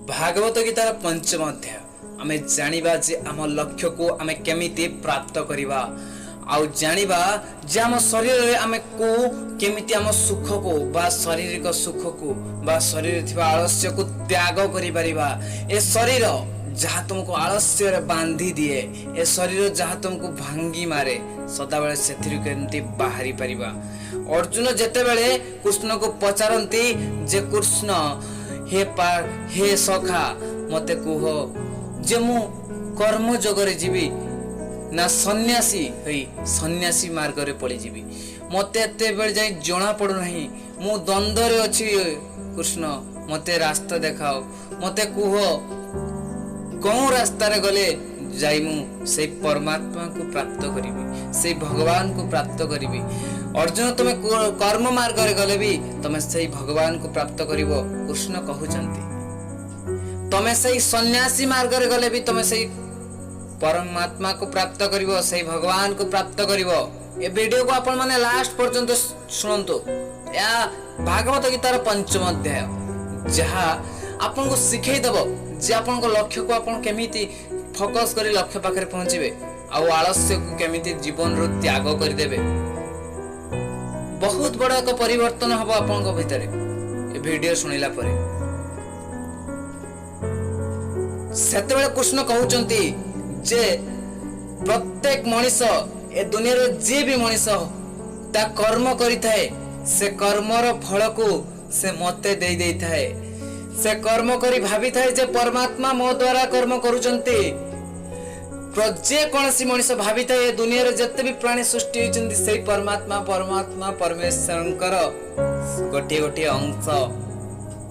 Bhagavat guitar पंचम अध्याय आमे जानिबा जे आम लक्ष्य को आमे केमिति प्राप्त करिबा आउ जानिबा जे आम शरीर रे आमे को केमिति आम सुख को बा शारीरिक सुख को बा शरीर थिबा आलस्य को त्याग करि परिबा। ए शरीर जहाँ तुमको आलस्य रे बांधी दिए, ए शरीर जहाँ तुमको भांगी मारे सदा बेले सेथिरु केमिति बाहरी परिबा। अर्जुन जेते बेले कृष्ण को पचारंती जे कृष्ण हे सखा मते कुह जे मु कर्म जगरे जीवी ना सन्यासी हई सन्यासी मार्ग रे पड़ी जीवी। मते एते बेले जाई जणा पड़ु नाही मु द्वंद्व रे अछि। कृष्ण मते रास्ता देखाओ, मते कुह कौन रास्ता रे गले जाई मु से परमात्मा को प्राप्त करिवि, से भगवान को प्राप्त करिवि। अर्जुन तुम कर्म मार्ग रे गले भी तुम से भगवान को प्राप्त करिवो। कृष्ण कहउचंती तुम से सन्यासी मार्ग रे गले भी तुम से परमात्मा को प्राप्त करिवो, से भगवान को प्राप्त करिवो। ए वीडियो को आपण माने लास्ट पर्यंत सुनंतु। या भागवत गीतार पंचम अध्याय जहा आपन को सिखै दबो जे आपन को लक्ष्य को आपन केमिति फोकस करी लक्ष्य पाखरे पहुंचीबे आ आलस्य को केमिति जीवन रो त्याग कर देबे। बहुत बड़ा एक परिवर्तन हबो आपन को भितरे ए वीडियो सुनिला परे। सेतेबेले कृष्ण कहउचंती जे प्रत्येक मनुष्य ए दुनिया रे जे भी मनुष्य ता कर्म करि थाए, से कर्मर फल को से मते देई देई थाए। से कर्म करी भाभी थाए जे परमात्मा मो द्वारा कर्म करूचंती। जे कौनसी मनुष्य भाभी थाए दुनिया रे जते भी प्राणी सृष्टि होइचंती से परमात्मा परमेश्वरंकर गोटे गोटे अंश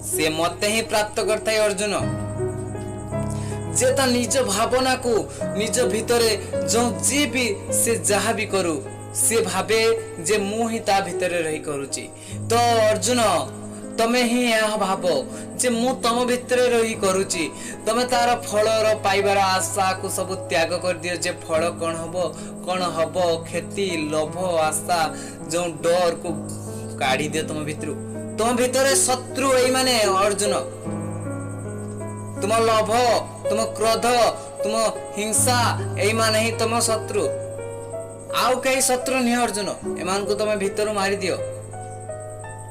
से मते ही प्राप्त करता है। अर्जुन जे ता निज भावना को निज भितरे जो जे भी से जहा भी करू से भावे जे मु ही ता भितरे रही करूची। तो अर्जुन तमे ही यह भाव जे मु तम भितरे रही करूची, तमे तार फलर पाइबार आशा को सब त्याग कर दियो। जे फल कौन हबो खेती लोभ आशा जो डर को काढ़ी दियो तम भितरु। तम भितरे शत्रु एई माने अर्जुन, तुम लोभ तुम क्रोध तुम हिंसा एई माने ही तुम शत्रु। आउ कई शत्रु नहीं अर्जुन, एमान को तमे भितरु मारी दियो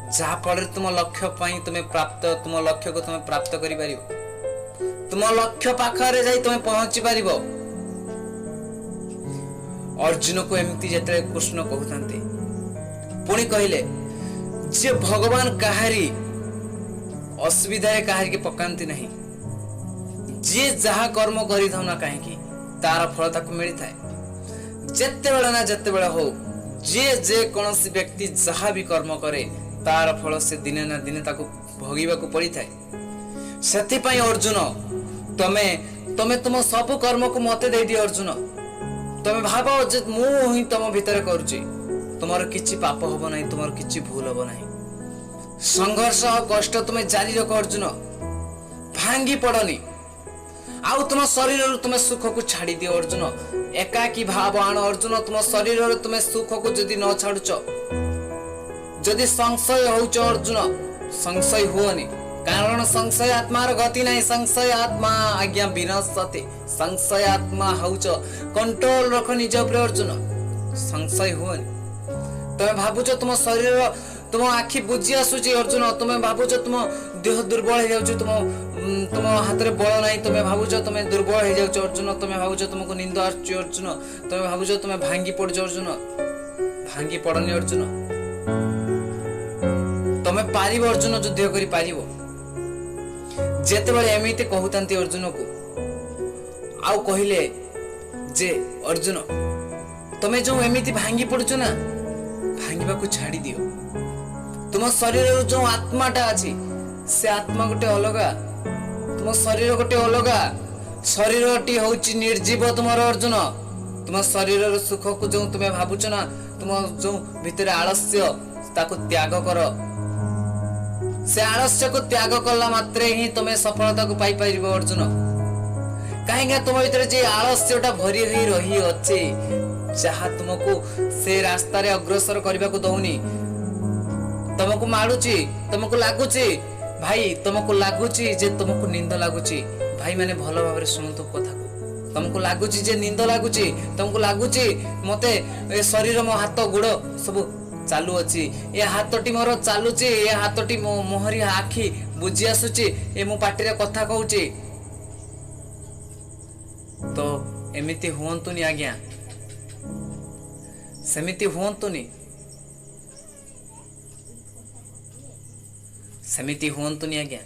जहा फल तुम लक्ष्य पाई तुम्हें प्राप्त तुम लक्ष्य को तुम्हें प्राप्त करि परिबो। तुम लक्ष्य पाखरे जाई तुम्हें पहुंची परिबो। अर्जुन को एमती जेते कृष्ण कहउथांती पुणी कहिले जे भगवान काहारी असुविधा रे काहारी के पकांती नहीं। जे जहा कर्म करि धना काहे की तार फल ताको मिली थाए। जेते बेला ना जेते बेला हो जे कोनोसी व्यक्ति जहा भी कर्म करे तार फल से दिने ना दिने ताको भोगिबा को पड़ी थाए। सेति पई अर्जुन तमे तुम सब कर्म को मते दे दियो। अर्जुन तमे भाबो जे मु ही तुम भीतर करूची, तुमर किछि पाप होबो नाही, तुमर किछि भूल होबो नाही। संघर्ष और कष्ट तुमे जारी रखो अर्जुन, भांगी पड़नी। आउ तुम शरीर रो तुमे सुख को छाड़ी दियो अर्जुन। एकाकी भाव आण अर्जुन, तुम शरीर रो तुमे सुख को जदी न छाडुचो, जदि संशय होउच अर्जुन संशय हुओनी, कारण संशय आत्मार गति नहीं। संशय आत्मा आज्ञा विनाशते। संशय आत्मा होउच कंट्रोल रख निज ऊपर अर्जुन, संशय हुओनी। तमे भाबुच तुम शरीर तुम आखि बुझी आसुची अर्जुन, तुम भाबुच तुम देह दुर्बल हो जाउछ, तुम हाथ रे बल नहीं, तुम भाबुच तुम दुर्बल हो जाउछ अर्जुन, तुम भाबुच तुमको निंद आसुची अर्जुन, तुम भाबुच तुम भांगी पड़छ अर्जुन। भांगी पड़नी अर्जुन, तमे पारिब अर्जुन युद्ध करि पारिब। जेते बेले एमिते कहउतांती अर्जुन को आउ कहिले जे अर्जुन तमे जो एमिति भांगी पड़छ ना, भांगीबा को छाड़ी दियो। तुम शरीर रो जो आत्माटा अछि से आत्मा गोटे अलगा, तुम शरीर गोटे अलगा। शरीरटी होउची निर्जीव तुमर अर्जुन। तुम शरीर रो सुख को जो तुमे भाबुछ ना, तुम जो भितरे आलस्य ताको त्याग करो। से आलस्य को त्याग कला मात्रे ही तुम्हें सफलता को पाई परिबो अर्जुन। कहीं तुम भीतर जे आलस्यटा भरी होई रही अछि जहा तुमको से रास्ता रे अग्रसर करबा को दउनी, तुमको मारुची तुमको लागुची भाई तुमको लगुची जे तुमको निंद लगुची भाई मैंने भल भाव शुणु कथा को तुमको लगुची जे निंद लगुची तुमको लगुची मते ए शरीर मो हाथ गोड़ सब चालू अच्छी ए हाथटी मोर चालुची ए हाथटी मो मोहरी आखि बुझी आसुची ए मो पाटिरे कथा कहूची तो एमिति हुअंतुनी आज्ञा सेमिति हुअंतुनी सेमिति हुअंतुनी आज्ञा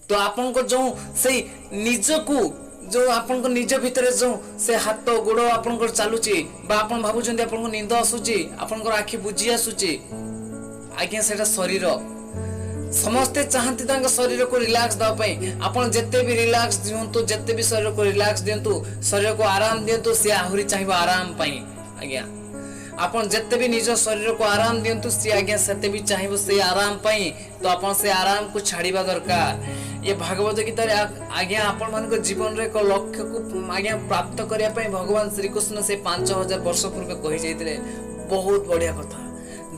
तो आपन को जो से निज को जो आपन को निज भीतर जो से हाथ गोड़ आपन को चालुची बा आपन भाबुचंदी आपन को निंद आसुची आपन को आखि बुझी आसुची आज्ञा सेटा शरीर समस्ते चाहती तांका शरीर को रिलैक्स दवा पई आपन जत्ते भी रिलैक्स दियंतु जत्ते भी शरीर को रिलैक्स दियंतु शरीर को आराम दियंतु से आहुरी चाहिबा आराम पई आज्ञा आपन जत्ते भी निज शरीर को आराम दियंतु से आज्ञा सते भी चाहिबो से आराम पई तो आपन से आराम को छाड़ीबा दरकार ये भागवत गीता रे आज्ञा आपन मान को जीवन रे को लक्ष्य को आज्ञा प्राप्त करिया पई भगवान श्री कृष्ण से 5000 वर्ष पूर्व कहि जाइतले बहुत बढ़िया कथा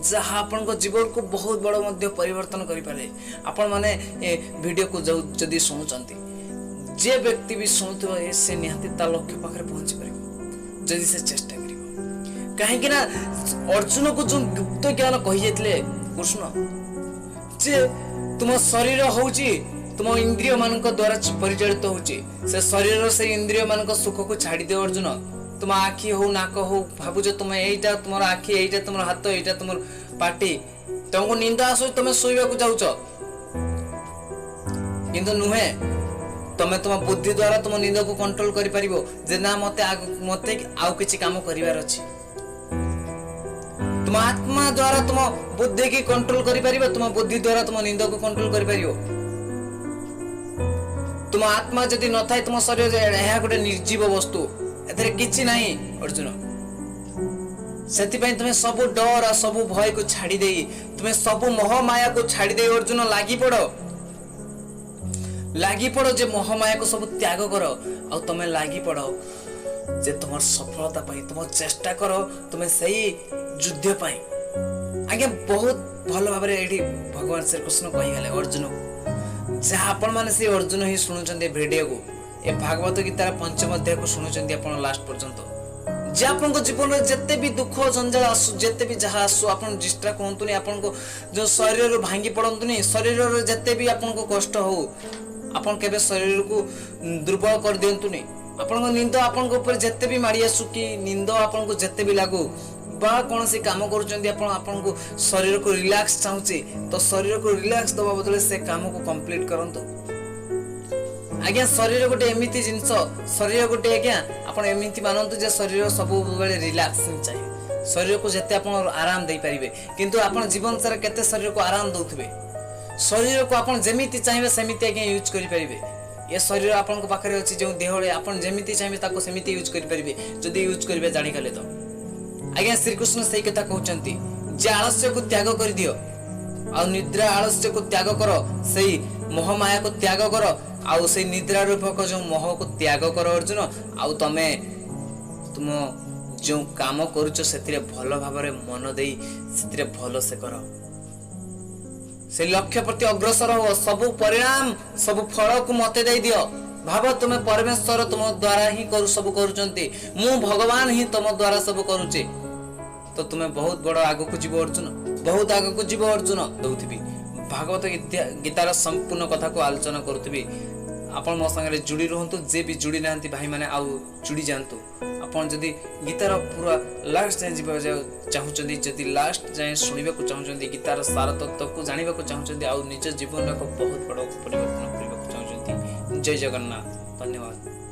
जहाँ आपण को जीवन को बहुत बड़ मध्य परिवर्तन करि पारे आपण माने ए वीडियो को जदी सुनुचंती जे व्यक्ति भी सुनुथो से निहाती ता लक्ष्य पाखरे पहुंची परिबो जदी से चेष्टा करिवो काहे कि ना अर्जुन को जो गुप्त ज्ञान कहि जाइतले कृष्ण जे तुम शरीर होउची तुम इंद्रिय मानक द्वारा परिचालित होउची से शरीर से इंद्रिय मानक सुख को छाड़ी दे अर्जुन तुम आखि हो नाक हो भाबुज तुम एटा तुम आखि एटा तुम हाथ एटा तुम पाटी तुमको निंद आसो तुम सोइबा को जाउछ किंतु नुहे तुम तुम बुद्धि द्वारा तुम निंद को कंट्रोल करि परिबो जे ना मते आउ किछि काम करिवार अछि तुम आत्मा द्वारा तुम बुद्धि की कंट्रोल करि परिबो तुम बुद्धि द्वारा तुम निंद को कंट्रोल करि परिबो तुम आत्मा जदि न थाए तुम शरीर एहा गोटे निर्जीव वस्तु एथरे किछि नाही अर्जुन सेति पई तुमे सब डर आ सब भय को छाड़ी देई तुमे सब मोह माया को छाड़ी देई अर्जुन लागी पड़ो जे मोह माया को सब त्याग करो आ तुमे लागी पड़ो जे तुमर सफलता पई तुम चेष्टा करो तुमे सही युद्ध पई आगे बहुत भलो भाबरे एठी भगवान श्री कृष्ण कहि गेले अर्जुन जहाँ आपण माने से अर्जुन ही सुनुचंदी वीडियो को ए भागवत गीता पंचम अध्याय को सुनुचंदी आपण लास्ट पर्यंत जे आपण को जीवन में जत्ते भी दुख जंजाल आसु जत्ते भी जहाँ आसु आपण डिस्ट्रा कोंतुनी आपण को जो शरीर रो भांगी पड़ंतुनी शरीर रो जत्ते भी आपण को कष्ट हो आपण केबे शरीर को दुर्बल कर दियंतुनी आपण को निंद आपण को ऊपर जत्ते भी मारी आसु कि निंद आपण को जत्ते भी लागू बा कौन सी काम करुचंदी आपण को शरीर को रिलैक्स चाहूची तो शरीर को रिलैक्स दबा बदले से काम को कंप्लीट करंतो आज्ञा शरीर गोटे एमिति जिंस शरीर गोटे आज्ञा आपण एमिति मानंतु जे शरीर सब बेले रिलैक्स चाहिए शरीर को जते आपण आराम दे परिबे किंतु आपण जीवन सारा केते शरीर को आराम दउथबे शरीर को आपण जेमिति चाहिए सेमिति आज्ञा यूज करि परिबे ये शरीर आपण को पाखरे अछि जे देहळे आपण जेमिति चाहिए ताको सेमिति यूज करि परिबे जदि यूज करिबे जानि गले तो आज्ञा श्री कृष्ण सही कथा कहउचंती जे आलस्य को त्याग कर दियो आ निद्रा आलस्य को त्याग करो सही मोह माया को त्याग करो आउ से निद्रा रूपक जो मोह को त्याग करो अर्जुन आउ तमे तुम जो काम करूछ सेतिरे भलो भाबरे मन देई सेतिरे भलो से करो से लक्ष्य प्रति अग्रसर हो सब परिणाम सब फल को मते दे दियो भाव तुमे परमेश्वर तुम द्वारा ही करू सब करूचंती मु भगवान ही तुम द्वारा सब करूचे तो तुम्हें बहुत बड़ आगो को जीव अर्जुन बहुत आगो को जीव अर्जुन दउथिबी भागवत गीतार संपूर्ण कथा को आलोचना करुथिबी आपण मो संगे जुड़ी रहंतु जे भी जुड़ी नांती भाई माने आउ जुड़ी जानतु आपण जदी गीतार पूरा लास्ट जाय जीवा चाहुचंदी जदी लास्ट जाय सुनिबा को चाहुचंदी गीतार सार तत्व को जानिबा को चाहुचंदी आउ निज जीवन को बहुत बड़ परिवर्तन करिबा को चाहुचंदी जय जगन्नाथ धन्यवाद।